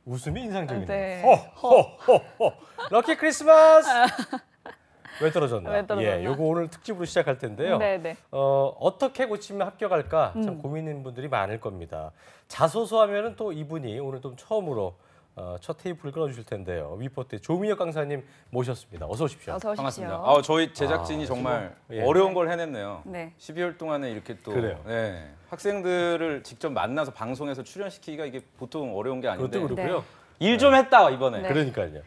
웃음이 인상적이네요. 네. 호호호호. 럭키 크리스마스. 왜 떨어졌나? 왜 떨어졌나? 예, 요거 오늘 특집으로 시작할 텐데요. 네네. 어떻게 고치면 합격할까? 참 고민인 분들이 많을 겁니다. 자소서하면은 또 이분이 오늘 좀 처음으로 첫 테이프를 끊어주실 텐데요. 위포트의 조민혁 강사님 모셨습니다. 어서 오십시오. 어서 오십시오. 반갑습니다. 저희 제작진이 정말 예. 어려운 걸 해냈네요. 네. 12월 동안에 이렇게 또 그래요. 네, 학생들을 직접 만나서 방송에서 출연시키기가 이게 보통 어려운 게 아닌데 그것도 그렇고요. 일 좀 했다 이번에. 네. 그러니까요.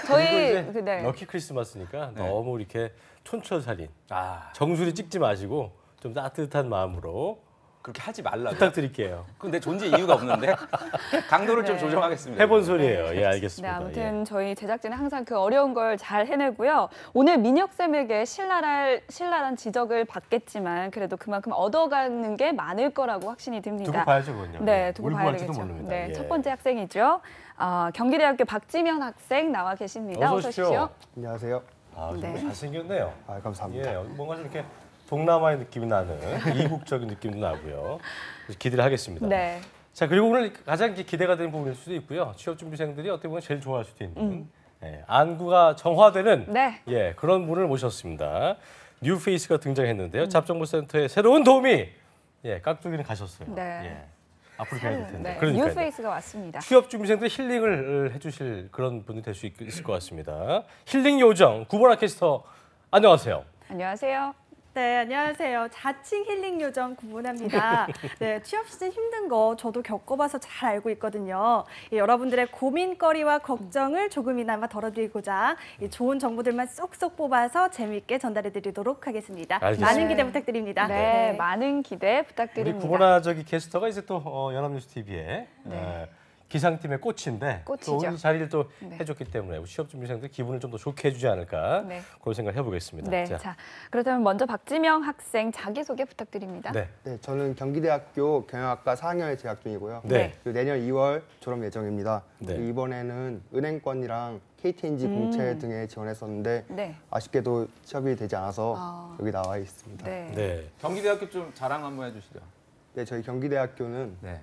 저희 그리고 이제 네. 럭키 크리스마스니까 네. 너무 이렇게 촌철살인, 아 정수리 찍지 마시고 좀 따뜻한 마음으로 그렇게 하지 말라고. 부탁드릴게요. 그럼 내 존재 이유가 없는데 강도를 좀 네. 조정하겠습니다. 해본 소리예요. 예, 네, 알겠습니다. 아무튼 저희 제작진은 항상 그 어려운 걸 잘 해내고요. 오늘 민혁쌤에게 신랄한 지적을 받겠지만 그래도 그만큼 얻어가는 게 많을 거라고 확신이 듭니다. 두고 봐야죠, 그건요. 네, 두고 울고 봐야 할지도 되겠죠. 모릅니다. 네, 예. 첫 번째 학생이죠. 경기대학교 박지면 학생 나와 계십니다. 어서 어서 오십시오. 오십시오. 안녕하세요. 아, 정말 네. 잘생겼네요. 아, 감사합니다. 예, 뭔가 좀 이렇게 동남아의 느낌이 나는 이국적인 느낌도 나고요. 그래서 기대를 하겠습니다. 네. 자, 그리고 오늘 가장 기대가 되는 부분일 수도 있고요. 취업 준비생들이 어떻게 보면 제일 좋아할 수도 있는 예, 안구가 정화되는 네. 예, 그런 분을 모셨습니다. 뉴페이스가 등장했는데요. 잡정보센터의 새로운 도우미 예, 깍두기는 가셨어요. 네. 예, 앞으로 가야 될 텐데. 네. 그러니까요. 뉴페이스가 왔습니다. 취업 준비생들 힐링을 해주실 그런 분이 될 수 있을 것 같습니다. 힐링 요정 구보라 캐스터 안녕하세요. 안녕하세요. 네, 안녕하세요. 자칭 힐링 요정 구분합니다. 네, 취업 시즌 힘든 거 저도 겪어봐서 잘 알고 있거든요. 여러분들의 고민거리와 걱정을 조금이나마 덜어드리고자 좋은 정보들만 쏙쏙 뽑아서 재미있게 전달해드리도록 하겠습니다. 알겠습니다. 많은 기대 부탁드립니다. 네, 많은 기대 우리 부탁드립니다. 구보라 저기 캐스터가 이제 또 연합뉴스 TV에 네. 기상팀의 꽃인데 꽃이죠. 또 오늘 자리를 또 네. 해줬기 때문에 우리 취업 준비생들 기분을 좀 더 좋게 해주지 않을까 네. 그런 생각을 해보겠습니다. 네, 자, 그렇다면 먼저 박지명 학생 자기소개 부탁드립니다. 네. 네, 저는 경기대학교 경영학과 4학년에 재학 중이고요. 네. 그리고 내년 2월 졸업 예정입니다. 네. 그리고 이번에는 은행권이랑 KTNG 공채 등에 지원했었는데 네. 아쉽게도 취업이 되지 않아서 아. 여기 나와 있습니다. 네. 네. 경기대학교 좀 자랑 한번 해주시죠. 네, 저희 경기대학교는 네.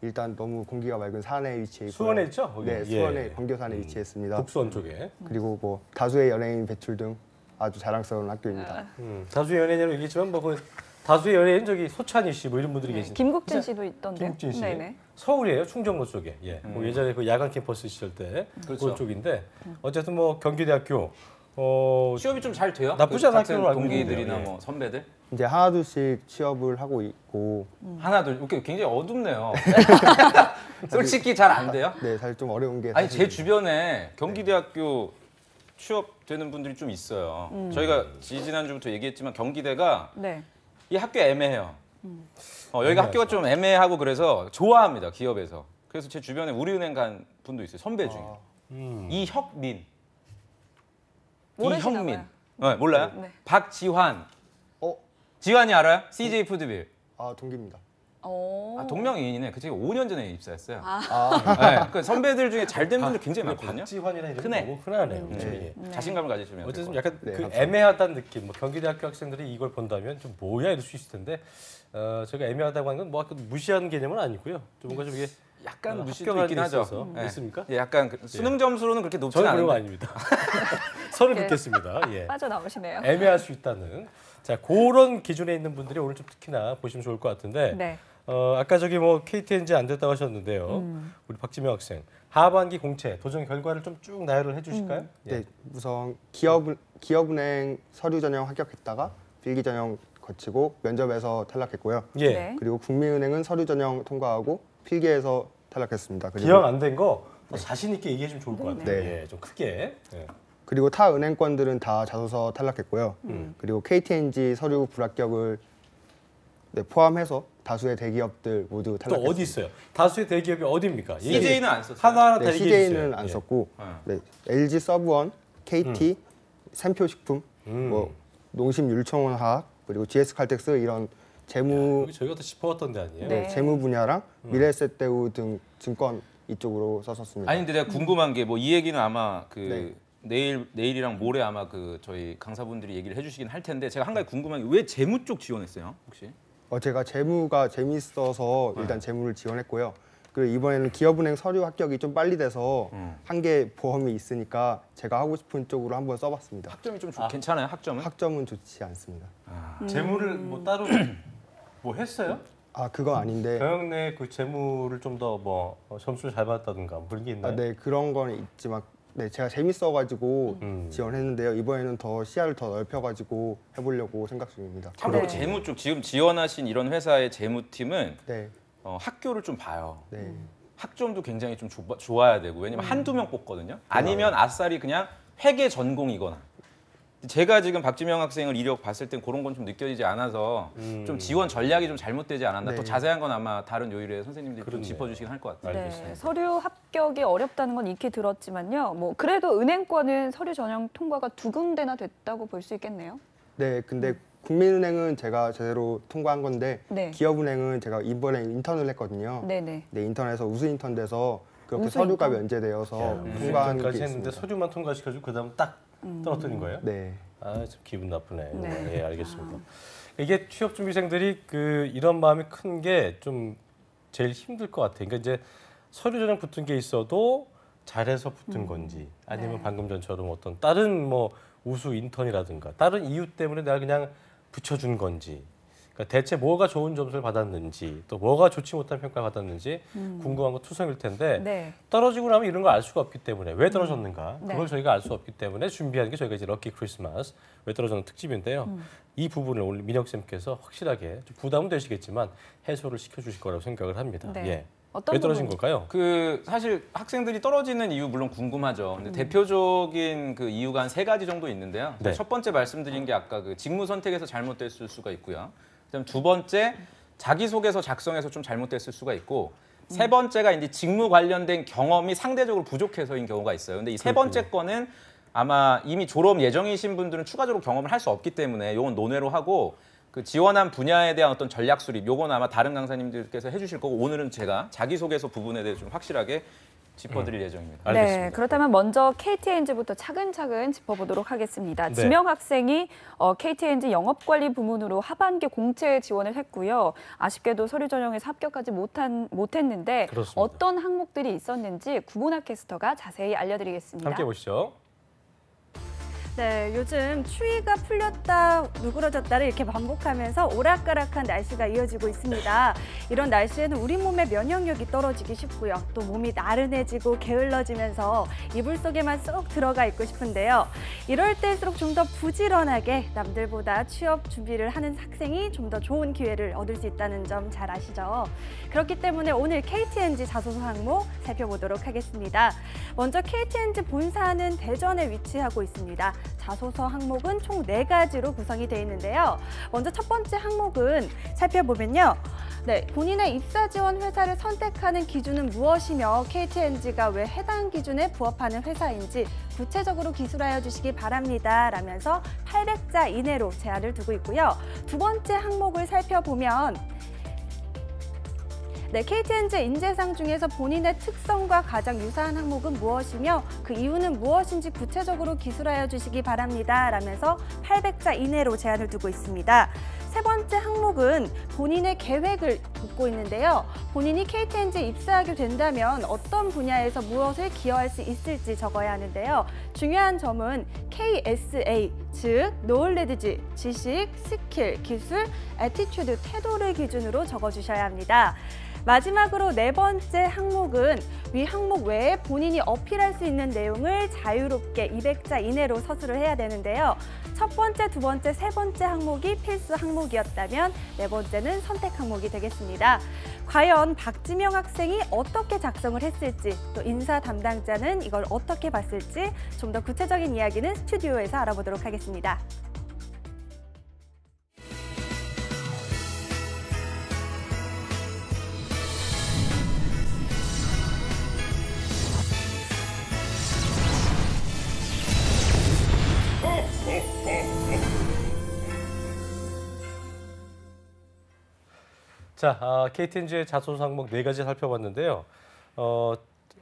일단 너무 공기가 맑은 산에 위치해 있고요. 수원에 있죠? 거기? 네, 예. 수원의 광교산에 위치했습니다. 북수원 쪽에. 그리고 뭐 다수의 연예인 배출 등 아주 자랑스러운 학교입니다. 다수의 연예인으로 얘기했지만 뭐 그 다수의 연예인 저기 소찬희 씨 뭐 이런 분들이 계신. 김국진 씨도 있던데요. 김국진 씨. 네네. 서울이에요, 충정로 쪽에. 예. 뭐 예전에 그 야간 캠퍼스 시절 때 그렇죠. 그런 쪽인데 어쨌든 뭐 경기대학교 취업이 좀 잘 돼요? 나쁘지 그 않은 같은 학교로 알고 동기들이나 있는데요. 예. 뭐 선배들 이제 하나둘씩 취업을 하고 있고 하나 둘 이렇게 굉장히 어둡네요. 솔직히 잘 안 돼요? 네, 사실 좀 어려운 게 아니 제 사실입니다. 주변에 경기대학교 취업되는 분들이 좀 있어요. 저희가 지난주부터 얘기했지만 경기대가 네. 이 학교 애매해요. 여기가 학교가 좀 애매하고 그래서 좋아합니다 기업에서. 그래서 제 주변에 우리은행 간 분도 있어요 선배 중에. 이혁민. 모르시나 이혁민. 봐요. 네, 몰라요? 네. 박지환. 어? 지환이 알아요? CJ 푸드빌. 아, 동기입니다. 오. 동명이인이네. 그 제가 5년 전에 입사했어요. 아, 네, 그 선배들 중에 잘 된 분들 굉장히 많거든요. 박지환이라는 이름이 흔해. 너무 흔하네요. 그죠? 예. 자신감을 가지시면 될 어쨌든 것 약간 네, 그 감사합니다. 애매하다는 느낌. 뭐 경기대학교 학생들이 이걸 본다면 좀 뭐야 이럴 수 있을 텐데 제가 애매하다고 하는 건 뭐 무시하는 개념은 아니고요. 좀 뭔가 좀 이게 약간 무시도 합격하는 있긴 데 하죠. 있어서 있습니까? 예, 약간 수능 점수로는 그렇게 높지 저는 않은데. 그런 거 아닙니다. 선을 네. 긋겠습니다. 예. 빠져나오시네요. 애매할 수 있다는. 자, 그런 기준에 있는 분들이 오늘 좀 특히나 보시면 좋을 것 같은데. 네. 아까 저기 뭐 KTNG 안 됐다고 하셨는데요. 우리 박지명 학생 하반기 공채 도전 결과를 좀 쭉 나열을 해주실까요? 네, 우선 기업은행 서류 전형 합격했다가 필기 전형 거치고 면접에서 탈락했고요. 예. 네. 그리고 국민은행은 서류 전형 통과하고 필기에서 탈락했습니다. 기억 안 된 거 자신 있게 얘기해 주면 좋을 것 같아요. 네. 예, 좀 크게. 예. 그리고 타 은행권들은 다 자소서 탈락했고요. 그리고 KTNG 서류 불합격을 네, 포함해서 다수의 대기업들 모두 또 탈락했습니다. 어디 있어요? 다수의 대기업이 어디입니까? CJ는 안 썼어요. 하나하나 다 네, 얘기해 주세요. CJ는 안 예. 썼고 네. 네, LG 서브원, KT, 샘표식품, 뭐 농심율청원화학 그리고 GS칼텍스 이런 재무 여기 저희가 더 짚어왔던 데 아니에요? 네. 재무 분야랑 미래에셋대우 등 증권 이쪽으로 썼었습니다. 아니 근데 내가 궁금한 게 뭐 이 얘기는 아마 그 네. 내일이랑 모레 아마 그 저희 강사분들이 얘기를 해주시긴 할 텐데 제가 한 가지 궁금한 게 왜 재무 쪽 지원했어요 혹시? 제가 재무가 재밌어서 일단 재무를 지원했고요. 그리고 이번에는 기업은행 서류 합격이 좀 빨리 돼서 한 개 보험이 있으니까 제가 하고 싶은 쪽으로 한번 써봤습니다. 학점이 좀 괜찮아요? 학점은? 학점은 좋지 않습니다. 재무를 뭐 따로 뭐 했어요? 아 그건 아닌데 경영 내 그 재무를 좀 더 뭐 점수를 잘 받았다든가 뭐 그런 게 있나요? 네 그런 건 있지만 네 제가 재밌어가지고 지원했는데요. 이번에는 더 시야를 더 넓혀가지고 해보려고 생각 중입니다. 참고로 네. 재무 쪽 지금 지원하신 이런 회사의 재무팀은 네, 학교를 좀 봐요. 네. 학점도 굉장히 좀 좋아야 되고 왜냐면 한두 명 뽑거든요. 아니면 아싸리 그냥 회계 전공이거나. 제가 지금 박지명 학생을 이력 봤을 땐 그런 건 좀 느껴지지 않아서 좀 지원 전략이 좀 잘못되지 않았나. 네. 또 자세한 건 아마 다른 요일에 선생님들이 좀 그렇네요. 짚어주시긴 할 것 같아요. 알겠습니다. 네, 서류 합격이 어렵다는 건 익히 들었지만요. 뭐 그래도 은행권은 서류 전형 통과가 2군데나 됐다고 볼 수 있겠네요. 네, 근데 국민은행은 제가 제대로 통과한 건데 네. 기업은행은 제가 이번에 인턴을 했거든요. 네네. 네, 인턴에서 우수 인턴 돼서 그렇게 우수 서류가 인턴? 면제되어서 통과한 게 통과까지 했는데 있습니다. 서류만 통과시켜주고 그다음 딱 떨어뜨린 거예요? 네, 아, 참 기분 나쁘네. 네. 예, 알겠습니다. 이게 취업 준비생들이 그 이런 마음이 큰 게 좀 제일 힘들 것 같아요. 그러니까 이제 서류 전형 붙은 게 있어도 잘해서 붙은 건지 아니면 네. 방금 전처럼 어떤 다른 뭐 우수 인턴이라든가 다른 이유 때문에 내가 그냥 붙여준 건지. 그러니까 대체 뭐가 좋은 점수를 받았는지 또 뭐가 좋지 못한 평가를 받았는지 궁금한 거 투성일 텐데 네. 떨어지고 나면 이런 걸 알 수가 없기 때문에 왜 떨어졌는가 네. 그걸 저희가 알 수 없기 때문에 준비하는 게 저희가 이제 럭키 크리스마스 왜 떨어졌는 특집인데요. 이 부분을 오늘 민혁쌤께서 확실하게 좀 부담은 되시겠지만 해소를 시켜주실 거라고 생각을 합니다. 네. 예. 어떤 왜 떨어진 부분? 걸까요? 그 사실 학생들이 떨어지는 이유 물론 궁금하죠. 근데 대표적인 그 이유가 한 3가지 정도 있는데요. 네. 첫 번째 말씀드린 게 아까 그 직무 선택에서 잘못됐을 수가 있고요. 그다음 두 번째 자기소개서 작성에서 좀 잘못됐을 수가 있고 세 번째가 이제 직무 관련된 경험이 상대적으로 부족해서인 경우가 있어요. 근데 이 세 번째 거는 아마 이미 졸업 예정이신 분들은 추가적으로 경험을 할 수 없기 때문에 요건 논외로 하고 그 지원한 분야에 대한 어떤 전략 수립 요건 아마 다른 강사님들께서 해주실 거고 오늘은 제가 자기소개서 부분에 대해서 좀 확실하게 짚어드릴 예정입니다. 알겠습니다. 네, 그렇다면 먼저 KTNG부터 차근차근 짚어보도록 하겠습니다. 네. 지명 학생이 KTNG 영업관리 부문으로 하반기 공채 지원을 했고요. 아쉽게도 서류 전형에서 합격하지 못했는데 그렇습니다. 어떤 항목들이 있었는지 구문학 캐스터가 자세히 알려드리겠습니다. 함께 보시죠. 네, 요즘 추위가 풀렸다 누그러졌다를 이렇게 반복하면서 오락가락한 날씨가 이어지고 있습니다. 이런 날씨에는 우리 몸의 면역력이 떨어지기 쉽고요. 또 몸이 나른해지고 게을러지면서 이불 속에만 쏙 들어가 있고 싶은데요. 이럴 때일수록 좀 더 부지런하게 남들보다 취업 준비를 하는 학생이 좀 더 좋은 기회를 얻을 수 있다는 점 잘 아시죠? 그렇기 때문에 오늘 KTNG 자소서 항목 살펴보도록 하겠습니다. 먼저 KTNG 본사는 대전에 위치하고 있습니다. 자소서 항목은 총 4가지로 구성이 되어 있는데요. 먼저 첫 번째 항목은 살펴보면요. 네, 본인의 입사 지원 회사를 선택하는 기준은 무엇이며 KTNG가 왜 해당 기준에 부합하는 회사인지 구체적으로 기술하여 주시기 바랍니다. 라면서 800자 이내로 제한을 두고 있고요. 두 번째 항목을 살펴보면 네, KTNG 인재상 중에서 본인의 특성과 가장 유사한 항목은 무엇이며 그 이유는 무엇인지 구체적으로 기술하여 주시기 바랍니다. 라면서 800자 이내로 제한을 두고 있습니다. 세 번째 항목은 본인의 계획을 묻고 있는데요. 본인이 KTNG에 입사하게 된다면 어떤 분야에서 무엇을 기여할 수 있을지 적어야 하는데요. 중요한 점은 KSA, 즉 knowledge, 지식, 스킬, 기술, attitude, 태도를 기준으로 적어주셔야 합니다. 마지막으로 4번째 항목은 위 항목 외에 본인이 어필할 수 있는 내용을 자유롭게 200자 이내로 서술을 해야 되는데요. 첫 번째, 두 번째, 세 번째 항목이 필수 항목이었다면 4번째는 선택 항목이 되겠습니다. 과연 박지명 학생이 어떻게 작성을 했을지 또 인사 담당자는 이걸 어떻게 봤을지 좀 더 구체적인 이야기는 스튜디오에서 알아보도록 하겠습니다. 자, KTNG의 자소서 항목 4가지 살펴봤는데요.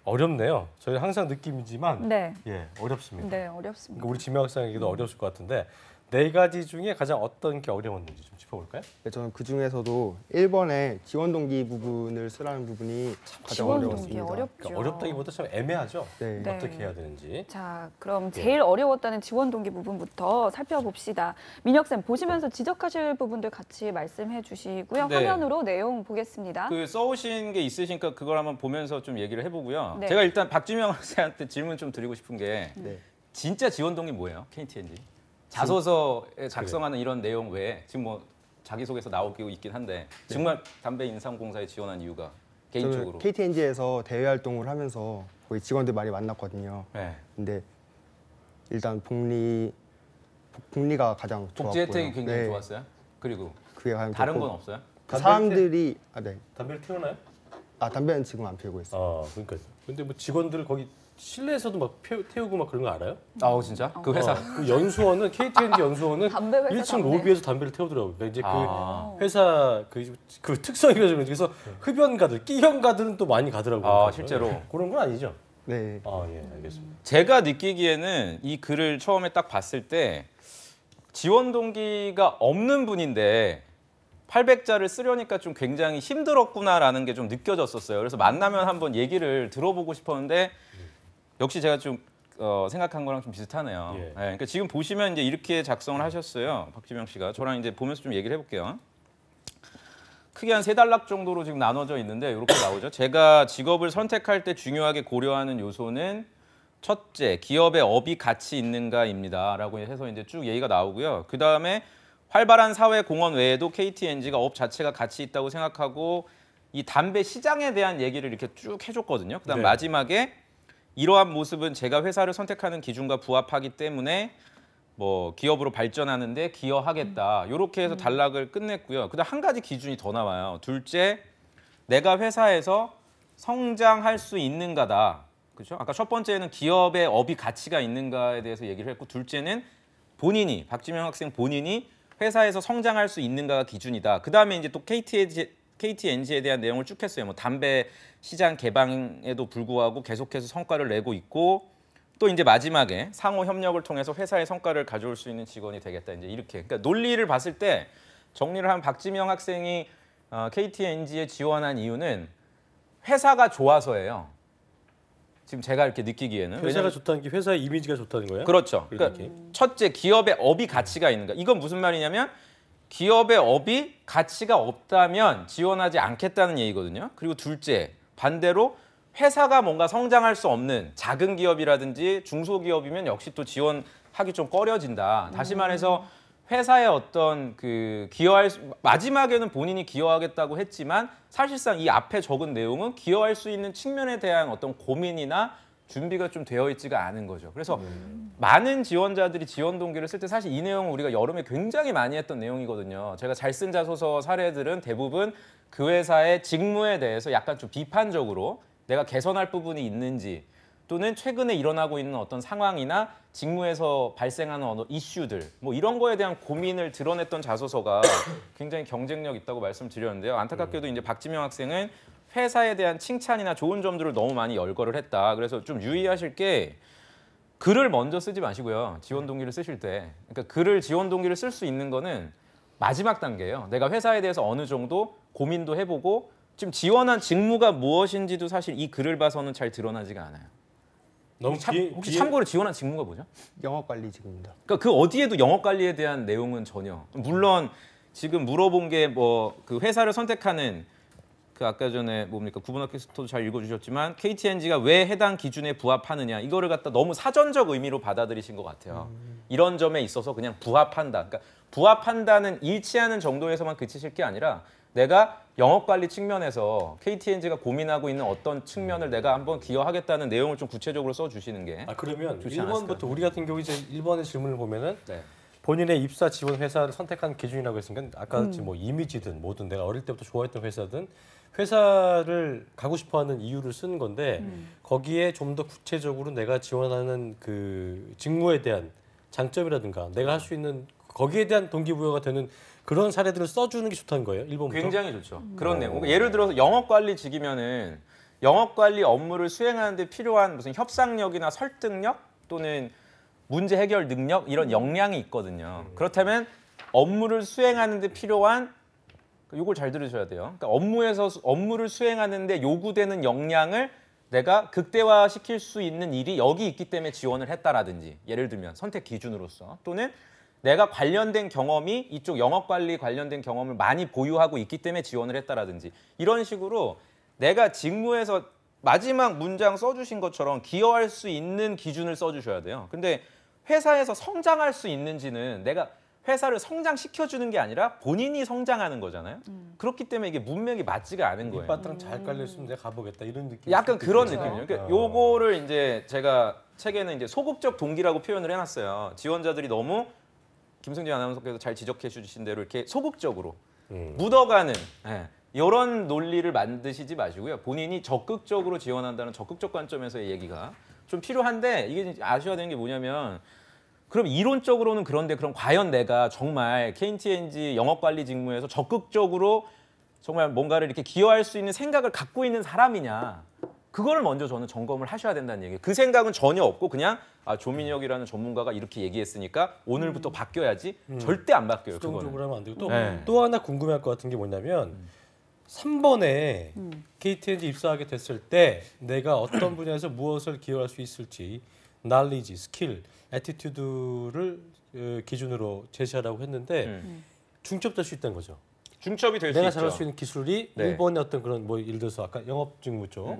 어렵네요. 저희 항상 느낌이지만 네, 예, 어렵습니다. 네, 어렵습니다. 그러니까 우리 지명 학생에게도 어려웠을 것 같은데 네 가지 중에 가장 어떤 게 어려웠는지 좀 짚어볼까요? 네, 저는 그 중에서도 1번에 지원 동기 부분을 쓰라는 부분이 가장 지원 동기 어려웠습니다. 어렵죠. 그러니까 어렵다기보다 참 애매하죠. 네. 네. 어떻게 해야 되는지. 자, 그럼 제일 어려웠다는 지원 동기 부분부터 살펴봅시다. 민혁 쌤 보시면서 지적하실 부분들 같이 말씀해 주시고요. 네. 화면으로 내용 보겠습니다. 그 써오신 게 있으시니까 그걸 한번 보면서 좀 얘기를 해보고요. 네. 제가 일단 박주명 학생한테 질문 좀 드리고 싶은 게 네. 진짜 지원 동기 뭐예요? KTNG 자소서에 작성하는 이런 내용 외에 지금 뭐 자기소개서 나오고 있긴 한데 정말 담배 인삼공사에 지원한 이유가 개인적으로. 저는 KTNG에서 대외 활동을 하면서 거기 직원들 많이 만났거든요. 네. 근데 일단 복리가 가장 좋았고요. 복지 혜택이 굉장히 네, 좋았어요. 그리고 그게 가장 다른 좋고 건 없어요? 그 사람들이 네. 담배를 태우나요? 담배는 지금 안 피우고 있어요. 그러니까. 근데 뭐 직원들 거기 실내에서도 막 태우고 막 그런 거 알아요? 아우 진짜? 그 회사. 그 연수원은 KTNG 연수원은 담배 회사 1층 담배. 로비에서 담배를 태우더라고요. 그러니까 이제 아. 그 회사 그 특성이라서 그래서 흡연가들, 끼형가들은 또 많이 가더라고요. 아, 그래서. 실제로? 그런 건 아니죠? 네. 예, 알겠습니다. 제가 느끼기에는 이 글을 처음에 딱 봤을 때 지원 동기가 없는 분인데 800자를 쓰려니까 좀 굉장히 힘들었구나라는 게 좀 느껴졌었어요. 그래서 만나면 한번 얘기를 들어보고 싶었는데 역시 제가 좀 생각한 거랑 좀 비슷하네요. 예. 네, 그러니까 지금 보시면 이제 이렇게 작성을 하셨어요. 박지명 씨가. 저랑 이제 보면서 좀 얘기를 해볼게요. 크게 한 3단락 정도로 지금 나눠져 있는데 이렇게 나오죠. 제가 직업을 선택할 때 중요하게 고려하는 요소는 첫째, 기업의 업이 가치 있는가입니다라고 해서 이제 쭉 얘기가 나오고요. 그 다음에 활발한 사회 공헌 외에도 KTNG가 업 자체가 가치 있다고 생각하고 이 담배 시장에 대한 얘기를 이렇게 쭉 해줬거든요. 그다음 네. 마지막에 이러한 모습은 제가 회사를 선택하는 기준과 부합하기 때문에 뭐 기업으로 발전하는데 기여하겠다. 이렇게 해서 단락을 끝냈고요. 그다음 한 가지 기준이 더 나와요. 둘째, 내가 회사에서 성장할 수 있는가다. 그렇죠? 아까 첫 번째는 기업의 업이 가치가 있는가에 대해서 얘기를 했고 둘째는 본인이 박지명 학생 본인이 회사에서 성장할 수 있는가가 기준이다. 그다음에 이제 또 KTNG에 대한 내용을 쭉 했어요. 뭐 담배 시장 개방에도 불구하고 계속해서 성과를 내고 있고 또 이제 마지막에 상호 협력을 통해서 회사의 성과를 가져올 수 있는 직원이 되겠다. 이제 이렇게. 그러니까 논리를 봤을 때 정리를 한 박지명 학생이 KTNG에 지원한 이유는 회사가 좋아서예요. 지금 제가 이렇게 느끼기에는 회사가 좋다는 게 회사의 이미지가 좋다는 거예요? 그렇죠. 그런 그러니까 느낌? 첫째 기업의 업이 가치가 있는가. 이건 무슨 말이냐면 기업의 업이 가치가 없다면 지원하지 않겠다는 얘기거든요. 그리고 둘째 반대로 회사가 뭔가 성장할 수 없는 작은 기업이라든지 중소기업이면 역시 또 지원하기 좀 꺼려진다. 다시 말해서 회사의 어떤 그 마지막에는 본인이 기여하겠다고 했지만 사실상 이 앞에 적은 내용은 기여할 수 있는 측면에 대한 어떤 고민이나 준비가 좀 되어 있지가 않은 거죠. 그래서 많은 지원자들이 지원 동기를 쓸 때 사실 이 내용은 우리가 여름에 굉장히 많이 했던 내용이거든요. 제가 잘 쓴 자소서 사례들은 대부분 그 회사의 직무에 대해서 약간 좀 비판적으로 내가 개선할 부분이 있는지 또는 최근에 일어나고 있는 어떤 상황이나 직무에서 발생하는 어느 이슈들 뭐 이런 거에 대한 고민을 드러냈던 자소서가 굉장히 경쟁력 있다고 말씀드렸는데요. 안타깝게도 이제 박지명 학생은 회사에 대한 칭찬이나 좋은 점들을 너무 많이 열거를 했다. 그래서 좀 유의하실 게 글을 먼저 쓰지 마시고요. 지원 동기를 쓰실 때. 그러니까 글을 지원 동기를 쓸 수 있는 거는 마지막 단계예요. 내가 회사에 대해서 어느 정도 고민도 해보고 지금 지원한 직무가 무엇인지도 사실 이 글을 봐서는 잘 드러나지가 않아요. 너무 혹시 참고로 지원한 직무가 뭐죠? 영업관리직입니다. 그러니까 그 어디에도 영업 관리에 대한 내용은 전혀. 물론 지금 물어본 게 뭐 그 회사를 선택하는 그 아까 전에 뭡니까 구분학교에서도 잘 읽어주셨지만 KTNG가 왜 해당 기준에 부합하느냐 이거를 갖다 너무 사전적 의미로 받아들이신 것 같아요. 이런 점에 있어서 그냥 부합한다. 그러니까 부합한다는 일치하는 정도에서만 그치실 게 아니라 내가 영업관리 측면에서 KTNG가 고민하고 있는 어떤 측면을 내가 한번 기여하겠다는 내용을 좀 구체적으로 써주시는 게 그러면 좋지 1번부터 우리 같은 경우 이제 1번의 질문을 보면은 네. 본인의 입사 지원 회사를 선택한 기준이라고 했으니까 아까 뭐 이미지든 뭐든 내가 어릴 때부터 좋아했던 회사든 회사를 가고 싶어하는 이유를 쓰는 건데 거기에 좀 더 구체적으로 내가 지원하는 그 직무에 대한 장점이라든가 내가 할 수 있는 거기에 대한 동기부여가 되는 그런 사례들을 써주는 게 좋다는 거예요. 1번부터. 굉장히 좋죠. 그런 내용. 그러니까 예를 들어서 영업관리직이면은 영업관리 업무를 수행하는 데 필요한 무슨 협상력이나 설득력 또는 문제 해결 능력 이런 역량이 있거든요. 그렇다면 업무를 수행하는 데 필요한 이걸 잘 들으셔야 돼요. 그러니까 업무를 수행하는 데 요구되는 역량을 내가 극대화시킬 수 있는 일이 여기 있기 때문에 지원을 했다라든지 예를 들면 선택 기준으로서 또는 내가 관련된 경험이 이쪽 영업관리 관련된 경험을 많이 보유하고 있기 때문에 지원을 했다라든지 이런 식으로 내가 직무에서 마지막 문장 써주신 것처럼 기여할 수 있는 기준을 써주셔야 돼요. 근데 회사에서 성장할 수 있는지는 내가 회사를 성장시켜주는 게 아니라 본인이 성장하는 거잖아요. 그렇기 때문에 이게 문맥이 맞지가 않은 거예요. 밑바탕 잘 깔렸으면 내가 가보겠다 이런 느낌. 약간 그런 그렇죠. 느낌이에요. 그러니까 요거를 이제 제가 책에는 이제 소극적 동기라고 표현을 해놨어요. 지원자들이 너무 김승진 아나운서께서 잘 지적해 주신 대로 이렇게 소극적으로 묻어가는 이런 논리를 만드시지 마시고요. 본인이 적극적으로 지원한다는 적극적 관점에서의 얘기가 좀 필요한데 이게 아셔야 되는 게 뭐냐면 그럼 이론적으로는 그런데 그럼 과연 내가 정말 KTNG 영업관리 직무에서 적극적으로 정말 뭔가를 이렇게 기여할 수 있는 생각을 갖고 있는 사람이냐 그거를 먼저 저는 점검을 하셔야 된다는 얘기예요. 그 생각은 전혀 없고 그냥 조민혁이라는 전문가가 이렇게 얘기했으니까 오늘부터 바뀌어야지 절대 안 바뀌어요. 수동적으로 그거는. 하면 안 되고 네. 또 하나 궁금할 것 같은 게 뭐냐면 3번에 KTNG 입사하게 됐을 때 내가 어떤 분야에서 무엇을 기여할 수 있을지 knowledge, 스킬, 애티튜드를 기준으로 제시하라고 했는데 중첩될 수 있다는 거죠. 중첩이 될 수 내가 있죠. 잘할 수 있는 기술이 네. 1번의 어떤 그런 뭐 예를 들어서 아까 영업 직무 쪽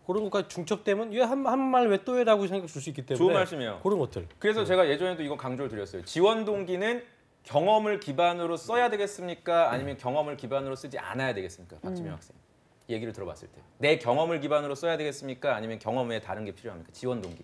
그런 것까지 중첩되면 한 말 왜 또 해라고 생각 줄 수 있기 때문에 좋은 말씀이에요. 그런 것들. 그래서 제가 예전에도 이거 강조를 드렸어요. 지원 동기는 경험을 기반으로 써야 되겠습니까? 아니면 경험을 기반으로 쓰지 않아야 되겠습니까? 박지명 학생. 얘기를 들어봤을 때. 내 경험을 기반으로 써야 되겠습니까? 아니면 경험 외에 다른 게 필요합니까? 지원 동기.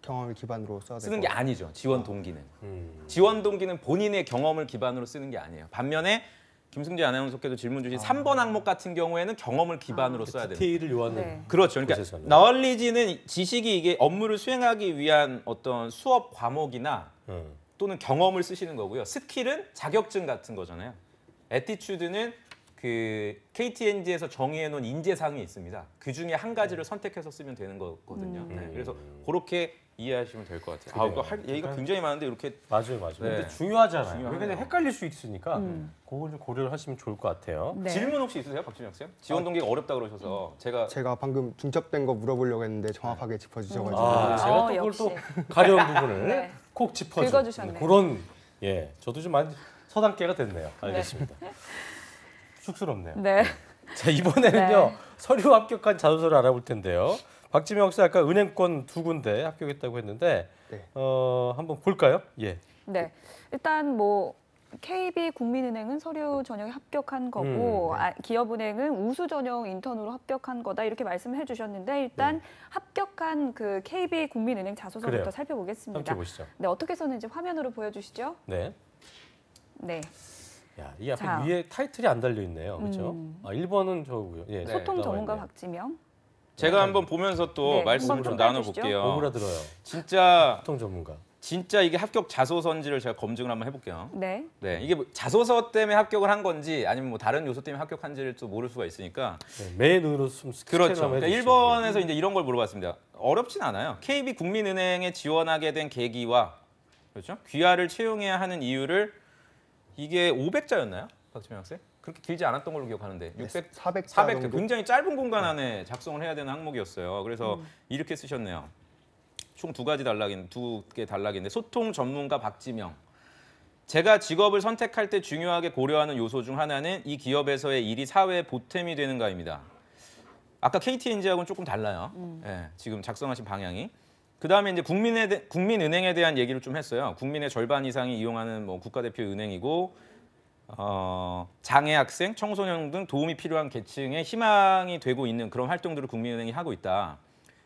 경험을 기반으로 써야 쓰는 게 아니죠. 지원 동기는. 음. 지원 동기는 본인의 경험을 기반으로 쓰는 게 아니에요. 반면에 김승재 아나운서께도 질문 주신 3번 항목 같은 경우에는 경험을 기반으로 써야 됩니다. 디테일을 요하는 네. 그렇죠. 그러니까 곳에서는. knowledge는 지식이 이게 업무를 수행하기 위한 어떤 수업 과목이나 또는 경험을 쓰시는 거고요. 스킬은 자격증 같은 거잖아요. 애티튜드는 그 KTNG에서 정의해 놓은 인재상이 있습니다. 그 중에 한 가지를 선택해서 쓰면 되는 거거든요. 네, 그래서 그렇게 이해하시면 될 것 같아요. 그래요. 할 얘기가 굉장히 많은데 이렇게 맞아요. 네. 근데 중요하잖아요. 중요하네요. 그러니까 헷갈릴 수 있으니까 그걸 좀 고려를 하시면 좋을 것 같아요. 네. 질문 혹시 있으세요, 박준영 쌤? 지원 동기가 어렵다 그러셔서 제가 제가 방금 중첩된 거 물어보려고 했는데 정확하게 짚어주셔가지고 제가 또 그걸 역시. 또 가려운 부분을 네. 콕 짚어준 긁어주셨네요. 그런 저도 좀 많이 서당깨가 됐네요. 알겠습니다. 쑥스럽네요. 네. 자 이번에는요 네. 서류 합격한 자소서를 알아볼 텐데요. 박지명 씨 아까 은행권 2군데 합격했다고 했는데 네. 한번 볼까요? 예. 네. 일단 뭐 KB 국민은행은 서류 전형에 합격한 거고 기업은행은 우수 전형 인턴으로 합격한 거다 이렇게 말씀해 주셨는데 일단 합격한 그 KB 국민은행 자소서부터 그래요. 살펴보겠습니다. 함께 보시죠. 네, 어떻게 썼는지 화면으로 보여주시죠. 네. 네. 야, 이 앞에 자. 위에 타이틀이 안 달려 있네요. 그렇죠? 1번은 저고요. 예, 소통 나와 전문가 있네요. 박지명. 제가 한번 보면서 또 네, 말씀을 한번 좀 좀 나눠볼게요. 오그라들어요. 진짜 소통 전문가. 이게 합격 자소서인지를 제가 검증을 한번 해볼게요. 네. 네, 이게 뭐 자소서 때문에 합격을 한 건지 아니면 뭐 다른 요소 때문에 합격한지를 또 모를 수가 있으니까 네, 매 눈으로 좀 스캔 그렇죠. 한번 그러니까 해주시죠. 1번에서 이제 이런 걸 물어봤습니다. 어렵진 않아요. KB 국민은행에 지원하게 된 계기와 그렇죠? 귀하를 채용해야 하는 이유를 이게 500자였나요, 박지명 학생? 그렇게 길지 않았던 걸로 기억하는데 600, 400자 400자 정도? 굉장히 짧은 공간 안에 작성을 해야 되는 항목이었어요. 그래서 이렇게 쓰셨네요. 총 두 개 단락인데 소통 전문가 박지명. 제가 직업을 선택할 때 중요하게 고려하는 요소 중 하나는 이 기업에서의 일이 사회에 보탬이 되는가입니다. 아까 KTNG하고는 조금 달라요. 예, 지금 작성하신 방향이. 그다음에 이제 국민은행에 대한 얘기를 좀 했어요. 국민의 절반 이상이 이용하는 뭐 국가대표 은행이고 장애 학생, 청소년 등 도움이 필요한 계층에 희망이 되고 있는 그런 활동들을 국민은행이 하고 있다.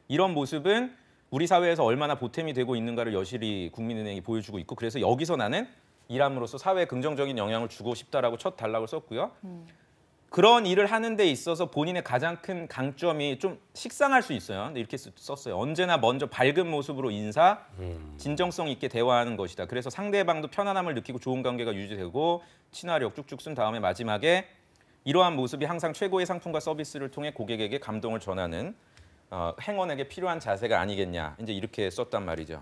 이런 모습은 우리 사회에서 얼마나 보탬이 되고 있는가를 여실히 국민은행이 보여주고 있고 그래서 여기서 나는 일함으로써 사회에 긍정적인 영향을 주고 싶다라고 첫 단락을 썼고요. 그런 일을 하는 데 있어서 본인의 가장 큰 강점이 좀 식상할 수 있어요. 근데 이렇게 썼어요. 언제나 먼저 밝은 모습으로 인사, 진정성 있게 대화하는 것이다. 그래서 상대방도 편안함을 느끼고 좋은 관계가 유지되고 친화력 쭉쭉 쓴 다음에 마지막에 이러한 모습이 항상 최고의 상품과 서비스를 통해 고객에게 감동을 전하는 행원에게 필요한 자세가 아니겠냐. 이제 이렇게 썼단 말이죠.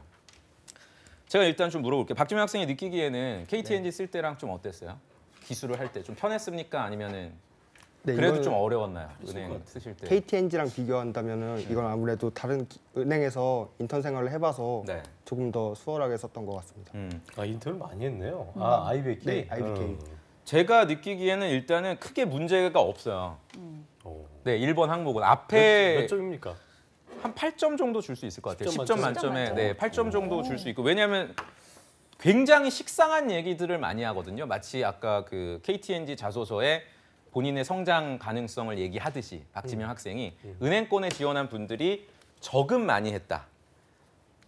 제가 일단 좀 물어볼게요. 박지명 학생이 느끼기에는 KTNG 쓸 때랑 좀 어땠어요? 기술을 할 때 좀 편했습니까? 아니면은 네, 그래도 이건 좀 어려웠나요? 은행 쓰실 때. KTNG랑 비교한다면은 이건 아무래도 다른 은행에서 인턴 생활을 해봐서 네. 조금 더 수월하게 썼던 것 같습니다. 아 인턴을 많이 했네요. 아 IBK. 네, IBK. 제가 느끼기에는 일단은 크게 문제가 없어요. 오. 네, 1번 항목은 앞에 몇 점입니까? 한 8점 정도 줄 수 있을 것 같아요. 10점 10점 만점에? 만점에 네, 8점 정도 줄 수 있고 왜냐하면 굉장히 식상한 얘기들을 많이 하거든요. 마치 아까 그 KTNG 자소서에 본인의 성장 가능성을 얘기하듯이 박지명 학생이 은행권에 지원한 분들이 저금 많이 했다.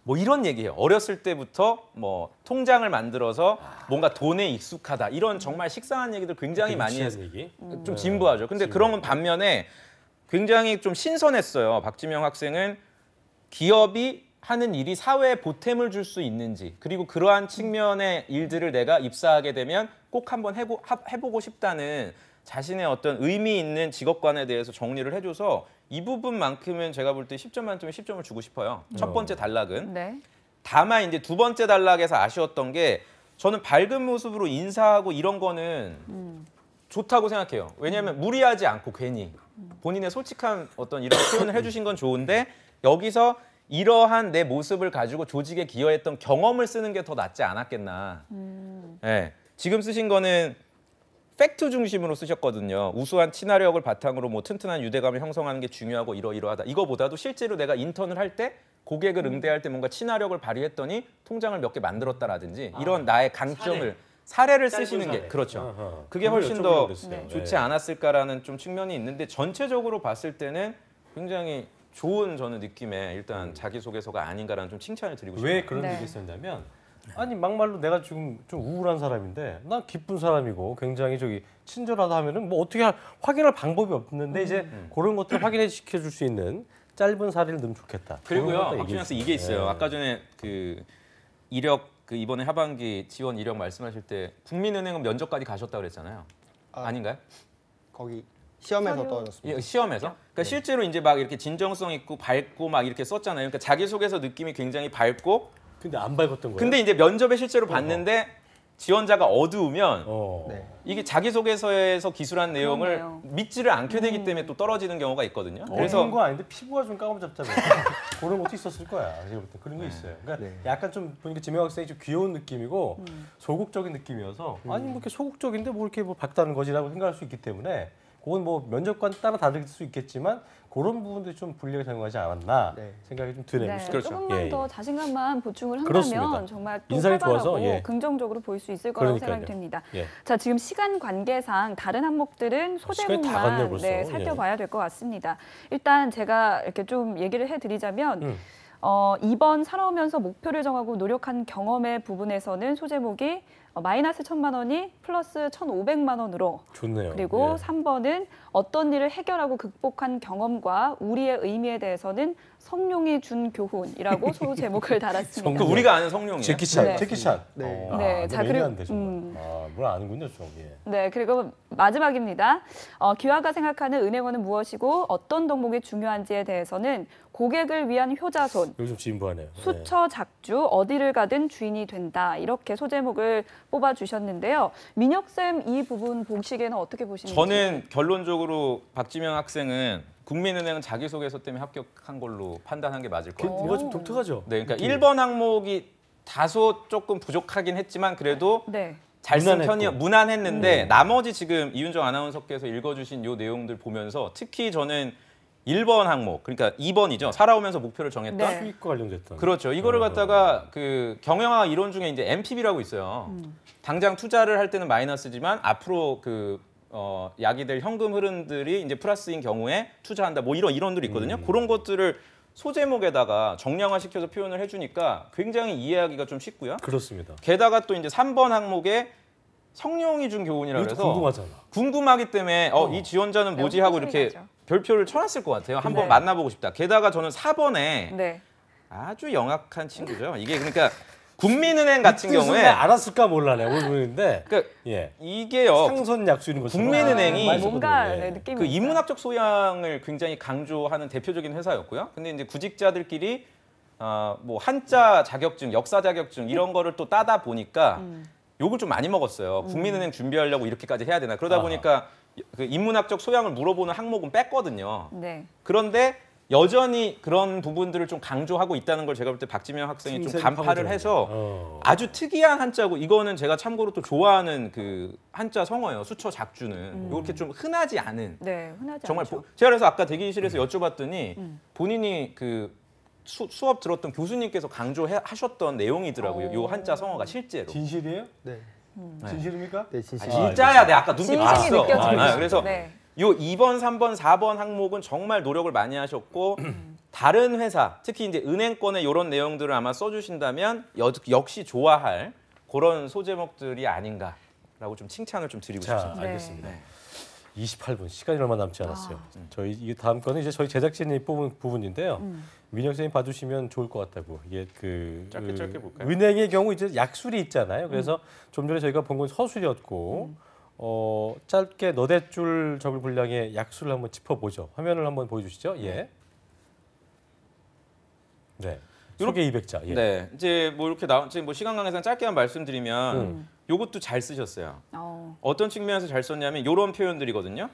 뭐 이런 얘기해요. 어렸을 때부터 뭐 통장을 만들어서 뭔가 돈에 익숙하다. 이런 정말 식상한 얘기들 굉장히 많이 해서 얘기. 좀 진부하죠. 근데 그런 건 반면에 굉장히 좀 신선했어요. 박지명 학생은 기업이 하는 일이 사회에 보탬을 줄 수 있는지 그리고 그러한 측면의 일들을 내가 입사하게 되면 꼭 한번 해보고 싶다는 자신의 어떤 의미 있는 직업관에 대해서 정리를 해줘서 이 부분만큼은 제가 볼 때 10점 만점에 10점을 주고 싶어요. 첫 번째 단락은. 네. 다만 이제 두 번째 단락에서 아쉬웠던 게 저는 밝은 모습으로 인사하고 이런 거는 좋다고 생각해요. 왜냐하면 무리하지 않고 괜히 본인의 솔직한 어떤 이런 표현을 해주신 건 좋은데 여기서 이러한 내 모습을 가지고 조직에 기여했던 경험을 쓰는 게 더 낫지 않았겠나. 네. 지금 쓰신 거는 팩트 중심으로 쓰셨거든요. 우수한 친화력을 바탕으로 뭐 튼튼한 유대감을 형성하는 게 중요하고 이러이러하다. 이거보다도 실제로 내가 인턴을 할 때 고객을 응대할 때 뭔가 친화력을 발휘했더니 통장을 몇 개 만들었다라든지 이런 나의 강점을 사례를 쓰시는 게 그렇죠. 아하. 그게 훨씬 더 그랬어요. 좋지 않았을까라는 좀 측면이 있는데 전체적으로 봤을 때는 굉장히 좋은 저는 느낌의 일단 자기소개서가 아닌가라는 좀 칭찬을 드리고 싶어요. 왜 그런 네. 얘기 했었냐면 아니 막말로 내가 지금 좀 우울한 사람인데 난 기쁜 사람이고 굉장히 저기 친절하다 하면은 뭐 어떻게 확인할 방법이 없는데 이제 그런 것들을 확인해 시켜줄 수 있는 짧은 사례를 넣으면 좋겠다. 그리고요, 그런 것도 박준영 씨 얘기했어요. 이게 있어요. 네. 아까 전에 그 이력 그 이번에 하반기 지원 이력 말씀하실 때 국민은행은 면접까지 가셨다 그랬잖아요. 아닌가요? 거기 시험에서 서류. 떨어졌습니다. 예, 시험에서? 그러니까 실제로 이제 막 이렇게 진정성 있고 밝고 막 이렇게 썼잖아요. 그러니까 자기소개서 느낌이 굉장히 밝고 근데 안 밟았던 거예요. 근데 이제 면접에 실제로 봤는데 지원자가 어두우면 네. 이게 자기소개서에서 기술한 내용을 그러네요. 믿지를 않게 되기 때문에 또 떨어지는 경우가 있거든요. 그래서 그래서 거 아닌데 피부가 좀 까무잡잡해. 그런 것도 있었을 거야. 제가 볼 때 그런 게 있어요. 그러니까 네. 약간 좀 보니까 지명 학생이 좀 귀여운 느낌이고 소극적인 느낌이어서 아니 뭐 이렇게 소극적인데 뭐 이렇게 뭐 밝다는 거지라고 생각할 수 있기 때문에 그건 뭐 면접관 따라 다를 수 있겠지만 그런 부분들이 좀 불리하게 작용하지 않았나 네. 생각이 좀 드네요. 네, 그렇죠. 조금만 예, 예. 더 자신감만 보충을 한다면 그렇습니다. 정말 또 인상이 활발하고 좋아서, 예. 긍정적으로 보일 수 있을 거라고 그러니까요. 생각이 됩니다. 예. 자, 지금 시간 관계상 다른 항목들은 시간이 다 갔네요, 소제목만 벌써. 네, 살펴봐야 될 것 같습니다. 일단 제가 이렇게 좀 얘기를 해드리자면 이번 살아오면서 목표를 정하고 노력한 경험의 부분에서는 소제목이 마이너스 1,000만 원이 플러스 1,500만 원으로 좋네요. 그리고 예. 3번은 어떤 일을 해결하고 극복한 경험과 우리의 의미에 대해서는 성룡이 준 교훈이라고 소제목을 달았습니다. 그 우리가 아는 성룡이에요. 제키찬, 네. 제키찬. 네. 아, 네, 자, 그리고 매니아인데 정말. 뭘 아는군요, 좀. 예. 네, 그리고 마지막입니다. 기화가 생각하는 은행원은 무엇이고 어떤 덕목이 중요한지에 대해서는 고객을 위한 효자손, 요즘 진부하네요. 예. 수처 작주, 어디를 가든 주인이 된다. 이렇게 소제목을 뽑아주셨는데요. 민혁쌤 이 부분 보시기에는 어떻게 보시는지? 저는 결론적으로 박지명 학생은 국민은행은 자기소개서 때문에 합격한 걸로 판단한 게 맞을 것 같아요. 뭔가 좀 독특하죠. 네, 그러니까 1번 항목이 다소 조금 부족하긴 했지만 그래도 네. 잘 쓴 무난했고. 편이요. 무난했는데 나머지 지금 이윤정 아나운서께서 읽어주신 요 내용들 보면서 특히 저는 1번 항목, 그러니까 2번이죠. 살아오면서 목표를 정했던. 네. 수익과 관련됐던. 그렇죠. 이거를 갖다가 그 경영학 이론 중에 이제 MPB라고 있어요. 당장 투자를 할 때는 마이너스지만 앞으로 그 야기될 현금 흐름들이 이제 플러스인 경우에 투자한다. 뭐 이런 이론들이 있거든요. 그런 것들을 소제목에다가 정량화시켜서 표현을 해주니까 굉장히 이해하기가 좀 쉽고요. 그렇습니다. 게다가 게다가 또 이제 3번 항목에 성룡이 준 교훈이라고 이것도 해서 궁금하잖아. 궁금하기 때문에 이 지원자는 뭐지 네, 하고 어떤 이렇게 소리가 나죠? 별표를 쳐놨을 것 같아요. 한번 네. 만나보고 싶다. 게다가 저는 4번에 네. 아주 영악한 친구죠. 이게 그러니까 국민은행 같은 뜻을 경우에 알았을까 몰라네. 오늘 보는데 그러니까 예. 이게요. 상선 약수 이런 거 국민은행이 많이 뭔가 썼거든요. 예. 네, 느낌이 그 있어요. 인문학적 소양을 굉장히 강조하는 대표적인 회사였고요. 근데 이제 구직자들끼리 뭐 한자 자격증, 역사 자격증 이런 거를 또 따다 보니까 욕을 좀 많이 먹었어요. 국민은행 준비하려고 이렇게까지 해야 되나. 그러다 아하. 보니까 그 인문학적 소양을 물어보는 항목은 뺐거든요. 네. 그런데 여전히 그런 부분들을 좀 강조하고 있다는 걸 제가 볼 때 박지명 학생이 좀 간파를 해서 아주 특이한 한자고 이거는 제가 참고로 또 좋아하는 그 한자 성어예요. 수처 작주는 이렇게 좀 흔하지 않은 네, 흔하지 정말 않죠. 제가 그래서 아까 대기실에서 여쭤봤더니 본인이 그 수업 들었던 교수님께서 강조하셨던 내용이더라고요. 요 한자 성어가 실제로. 진실이에요? 네. 진실입니까? 네, 진실. 진짜야. 내가 아까 눈빛 진심이 봤어. 느껴지죠. 그래서 네. 요 2번, 3번, 4번 항목은 정말 노력을 많이 하셨고 다른 회사, 특히 이제 은행권의 이런 내용들을 아마 써주신다면 역시 좋아할 그런 소제목들이 아닌가라고 좀 칭찬을 좀 드리고 자, 싶습니다. 알겠습니다. 네. 28분 시간이 얼마 남지 않았어요. 저희 이 다음 거는 이제 저희 제작진이 뽑은 부분인데요. 민영 선생님 봐주시면 좋을 것 같다고. 이게 그 짧게 볼까요? 은행의 경우 이제 약술이 있잖아요. 그래서 좀 전에 저희가 본 건 서술이었고 짧게 너댓줄 접을 분량의 약술을 한번 짚어보죠. 화면을 한번 보여주시죠. 예. 네. 소개 200자. 예. 네, 이제 뭐 이렇게 지금 뭐 시간 관계상 짧게만 말씀드리면 요것도 잘 쓰셨어요. 어떤 측면에서 잘 썼냐면 이런 표현들이거든요.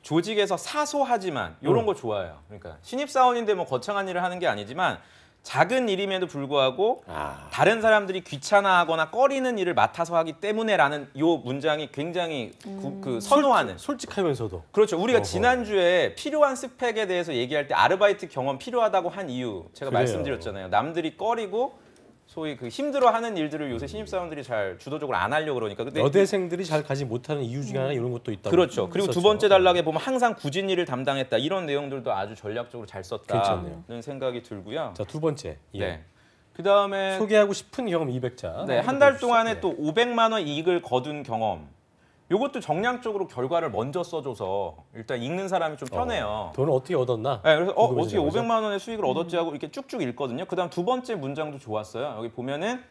조직에서 사소하지만 이런 거 좋아해요. 그러니까 신입사원인데 뭐 거창한 일을 하는 게 아니지만 작은 일임에도 불구하고 다른 사람들이 귀찮아하거나 꺼리는 일을 맡아서 하기 때문에라는 요 문장이 굉장히 그 선호하는. 솔직하면서도. 그렇죠. 우리가 어허. 지난주에 필요한 스펙에 대해서 얘기할 때 아르바이트 경험 필요하다고 한 이유 제가 그래요. 말씀드렸잖아요. 남들이 꺼리고 소위 그 힘들어하는 일들을 요새 신입사원들이 잘 주도적으로 안 하려고 그러니까. 근데 여대생들이 잘 가지 못하는 이유 중에 하나 이런 것도 있다고. 그렇죠. 그리고 두 썼죠. 번째 단락에 보면 항상 굳은 일을 담당했다. 이런 내용들도 아주 전략적으로 잘 괜찮네요. 썼다는 생각이 들고요. 자, 두 번째. 예. 네. 그다음에 소개하고 싶은 경험 200자. 네, 한 달 동안에 또 500만 원 이익을 거둔 경험. 요것도 정량적으로 결과를 먼저 써줘서 일단 읽는 사람이 좀 편해요. 돈을 어떻게 얻었나? 네, 그래서 어떻게 궁금해지는 거죠? 500만 원의 수익을 얻었지 하고 이렇게 쭉쭉 읽거든요. 그다음 두 번째 문장도 좋았어요. 여기 보면은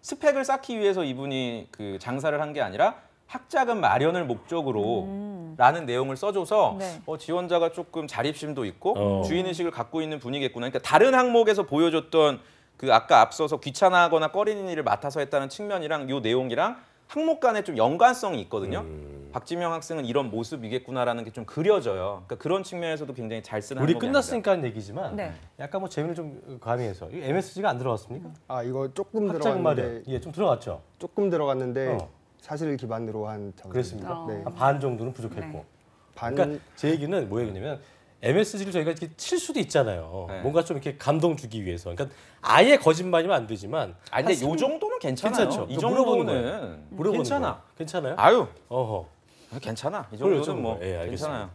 스펙을 쌓기 위해서 이분이 그 장사를 한 게 아니라 학자금 마련을 목적으로 라는 내용을 써줘서 네. 지원자가 조금 자립심도 있고 어. 주인의식을 갖고 있는 분이겠구나. 그러니까 다른 항목에서 보여줬던 그 아까 앞서서 귀찮아하거나 꺼리는 일을 맡아서 했다는 측면이랑 요 내용이랑 항목 간에 좀 연관성이 있거든요. 박지명 학생은 이런 모습이겠구나라는 게 좀 그려져요. 그러니까 그런 측면에서도 굉장히 잘 쓰는 우리 항목이 끝났으니까 하는 얘기지만 네. 약간 뭐 재미를 좀 가미해서 이 MSG가 안 들어갔습니까? 아, 이거 조금 학자금 마련. 들어갔는데 예, 좀 들어갔죠. 조금 들어갔는데 어. 사실을 기반으로 한 점수. 그랬습니까? 네. 한 반 정도는 부족했고. 네. 반 그러니까 제 얘기는 뭐냐면 MSG를 저희가 이렇게 칠 수도 있잖아요. 네. 뭔가 좀 이렇게 감동 주기 위해서. 그러니까 아예 거짓말이면 안 되지만. 아 근데 한 요 정도는 괜찮아요. 괜찮죠. 이 물어보는 정도는 물어보는 괜찮아. 거예요. 괜찮아요? 아유, 어허. 괜찮아. 이 그래요, 정도는 뭐 예, 알겠습니다. 괜찮아요.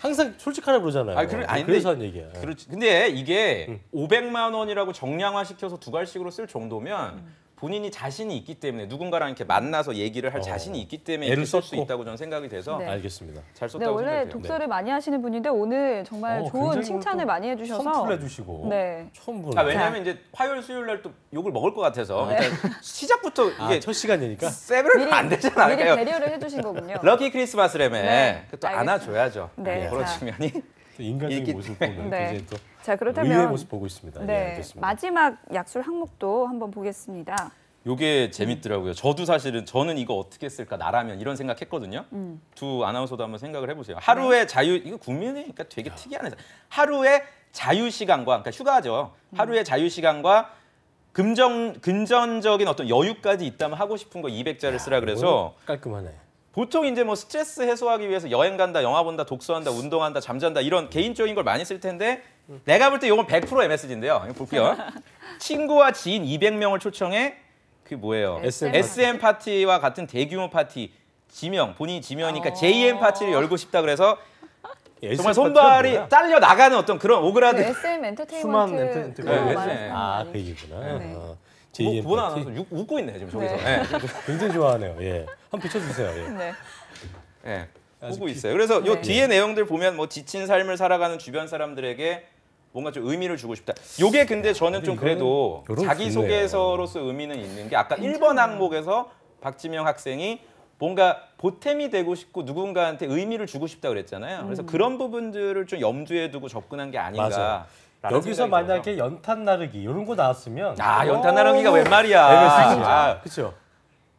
항상 솔직하라고 그러잖아요. 아니, 그래서 한 얘기야. 그렇지. 근데 이게 500만 원이라고 정량화시켜서 두 갈씩으로 쓸 정도면 본인이 자신이 있기 때문에 누군가랑 이렇게 만나서 얘기를 할 자신이 있기 때문에 애를 이렇게 쓸 수 썼고. 있다고 저는 생각이 돼서 네. 알겠습니다. 잘 네, 썼다고 원래 생각해요. 독서를 많이 하시는 분인데 오늘 정말 좋은 굉장히 칭찬을 오늘 많이 해주셔서 선풀 해주시고. 네. 처음 보는. 아, 왜냐면 이제 화요일 수요일 날 또 욕을 먹을 것 같아서 네. 일단 시작부터 이게 첫 시간이니까. 세브를 안 되잖아. 미리 그러니까 배려를 해주신 거군요. 럭키 크리스마스라며 네, 또 안아줘야죠. 네, 그런 자. 측면이 또 인간적인 이게- 모습 보면 네. 이제 또 자 의외의 그렇다면 모습 보고 있습니다. 예, 네, 알겠습니다. 마지막 약술 항목도 한번 보겠습니다. 요게 재밌더라고요. 저도 사실은 저는 이거 어떻게 쓸까 나라면 이런 생각했거든요. 두 아나운서도 한번 생각을 해보세요. 하루의 자유 이거 국민이니까 되게 특이한 회사. 하루의 자유 시간과 그러니까 휴가죠. 하루의 자유 시간과 금전적인 어떤 여유까지 있다면 하고 싶은 거 200자를 쓰라 그래서 깔끔하네. 보통 이제 뭐 스트레스 해소하기 위해서 여행 간다, 영화 본다, 독서한다, 운동한다, 잠잔다 이런 개인적인 걸 많이 쓸 텐데 내가 볼 때 이건 100% MSG인데요. 이거 볼게요. 친구와 지인 200명을 초청해 그 뭐예요? SM 파티와 같은 대규모 파티 본인이 지명이니까 JM 파티를 열고 싶다 그래서 정말 손발이 딸려 나가는 어떤 그런 오그라든 SM 수만 엔터테인먼트 엔터테인먼트. 그거 네, 말하시는 네. 거 아, 아니에요? 그 얘기구나. 네. JM 보나 파티. 나서 웃고 있네 지금 저기서. 네. 굉장히 좋아하네요. 예, 한번 비춰주세요. 예. 네. 네. 아주 보고 있어요. 그래서 요 네. 뒤에 내용들 보면 뭐 지친 삶을 살아가는 주변 사람들에게 뭔가 좀 의미를 주고 싶다. 요게 근데 저는 좀 근데 그래도 이거는 자기소개서로서 의미는 있는 게 아까 1번 항목에서 박지명 학생이 뭔가 보탬이 되고 싶고 누군가한테 의미를 주고 싶다 그랬잖아요. 그래서 그런 부분들을 좀 염두에 두고 접근한 게 아닌가. 맞아요. 여기서 만약에 연탄 나르기 이런 거 나왔으면 연탄 나르기가 웬 말이야. MSG죠. 그렇죠.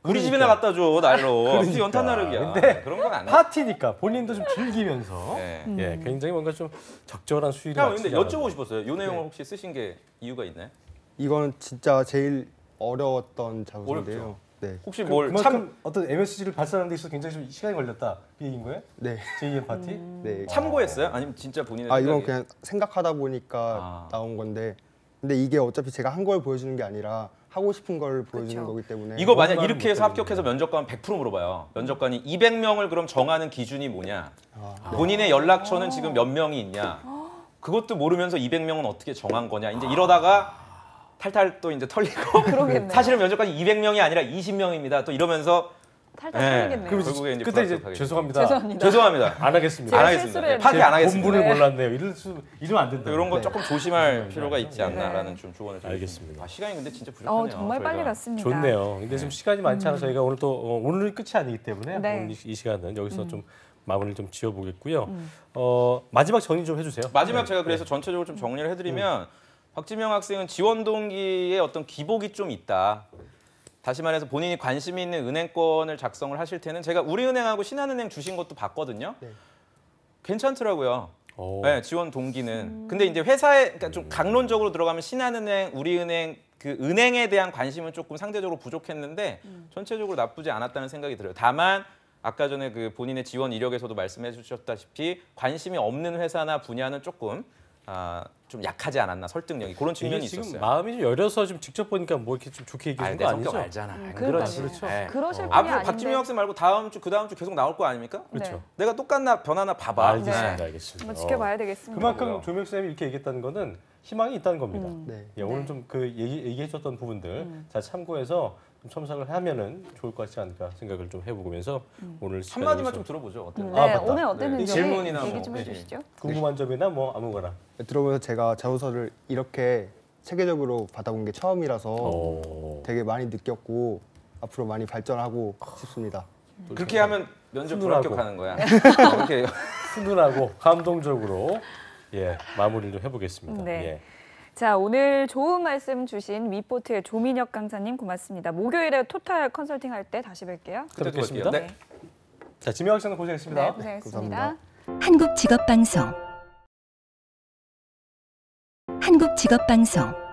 우리 집이나 갖다 줘 날로. 그러니까. 무슨 연탄 나르기야. 근데 그런 건 안 해. 파티니까 본인도 좀 즐기면서 네. 예, 굉장히 뭔가 좀 적절한 수위를 형 근데 맞추려고 여쭤보고 싶었어요. 요 내용을 혹시 쓰신 게 이유가 있나요? 이건 진짜 제일 어려웠던 자소서인데요. 어렵죠. 네. 혹시 그만큼 참 어떤 MSG를 발산하는 데 있어서 굉장히 좀 시간이 걸렸다 이 얘기인 거예요? 네. 제2의 파티? 네. 참고했어요? 아니면 진짜 본인의 아 이건 생각이? 그냥 생각하다 보니까 아. 나온 건데 근데 이게 어차피 제가 한 걸 보여주는 게 아니라 하고 싶은 걸 보여주는 그쵸. 거기 때문에 이거 만약 말은 이렇게 해서 못 합격해서 면접관 100% 물어봐요. 면접관이 200명을 그럼 정하는 기준이 뭐냐? 본인의 연락처는 지금 몇 명이 있냐? 그것도 모르면서 200명은 어떻게 정한 거냐? 이제 이러다가 탈탈 또 이제 털리고 그러겠네요. 사실은 면접관이 200명이 아니라 20명입니다. 또 이러면서 탈탈 네. 털리겠네요. 그럼 결국에 이제 그때 이제 불합격하게 죄송합니다. 죄송합니다. 죄송합니다. 안 하겠습니다. 안 제가 하겠습니다. 실수를 네, 파티 안 하겠습니다. 본분을 네. 몰랐네요. 이러면 안 된다. 이런 건 네. 조금 조심할 필요가 있지 않나라는 네.좀 조언을 드리겠습니다. 알겠습니다. 아, 시간이 근데 진짜 부족하네요. 정말 빨리 저희가. 갔습니다. 좋네요. 근데 지금 시간이 많지 않아서 저희가 오늘 또 오늘은 끝이 아니기 때문에 네. 오늘 이 시간은 여기서 좀 마무리를 좀 지어보겠고요. 마지막 정리 좀 해주세요. 마지막 네. 제가 그래서 전체적으로 좀 정리를 해드리면 박지명 학생은 지원 동기에 어떤 기복이 좀 있다. 다시 말해서 본인이 관심이 있는 은행권을 작성을 하실 때는 제가 우리은행하고 신한은행 주신 것도 봤거든요. 네. 괜찮더라고요. 오. 네, 지원 동기는. 근데 이제 회사에 그러니까 좀 강론적으로 들어가면 신한은행, 우리은행 그 은행에 대한 관심은 조금 상대적으로 부족했는데 전체적으로 나쁘지 않았다는 생각이 들어요. 다만 아까 전에 그 본인의 지원 이력에서도 말씀해 주셨다시피 관심이 없는 회사나 분야는 조금 좀 약하지 않았나 설득력이 그런 이게 측면이 지금 있었어요. 마음이 좀 열려서 좀 직접 보니까 뭐 이렇게 좀 좋게 얘기해 내 준거 성격 아니죠? 알잖아. 안 그러니까요. 그렇지. 그렇죠. 네. 그러실 분이 앞으로 아닌데. 박지명 학생 말고 다음 주 그다음 주 계속 나올 거 아닙니까? 그렇죠. 네. 내가 똑같나 변하나 봐봐. 알겠습니다. 네. 알겠습니다. 한번 지켜봐야 되겠습니다. 그만큼 조명 쌤이 이렇게 얘기했다는 거는 희망이 있다는 겁니다. 네. 예, 오늘 좀 그 얘기해줬던 부분들 잘 참고해서 좀 첨삭을 하면은 좋을 것 같지 않을까 생각을 좀 해보면서 오늘 한마디만 시간을 좀 들어보죠. 어때요? 네, 맞다. 오늘 어땠는지 네. 질문이나 얘기 뭐. 좀 네. 해주시죠. 궁금한 점이나 뭐 아무거나. 들어보면서 제가 자소서를 이렇게 체계적으로 받아본 게 처음이라서 오. 되게 많이 느꼈고 앞으로 많이 발전하고 싶습니다. 그렇게 하면 면접 훈훈하고. 불합격하는 거야. 이렇게 훈훈하고 감동적으로 예 마무리를 좀 해보겠습니다. 네. 예. 자, 오늘 좋은 말씀 주신 위포트의 조민혁 강사님 고맙습니다. 목요일에 토탈 컨설팅 할 때 다시 뵐게요. 그때 또 뵙겠습니다. 뵐게요. 네. 자, 지명 학생도 고생했습니다. 네, 고생했습니다. 감사합니다. 한국직업방송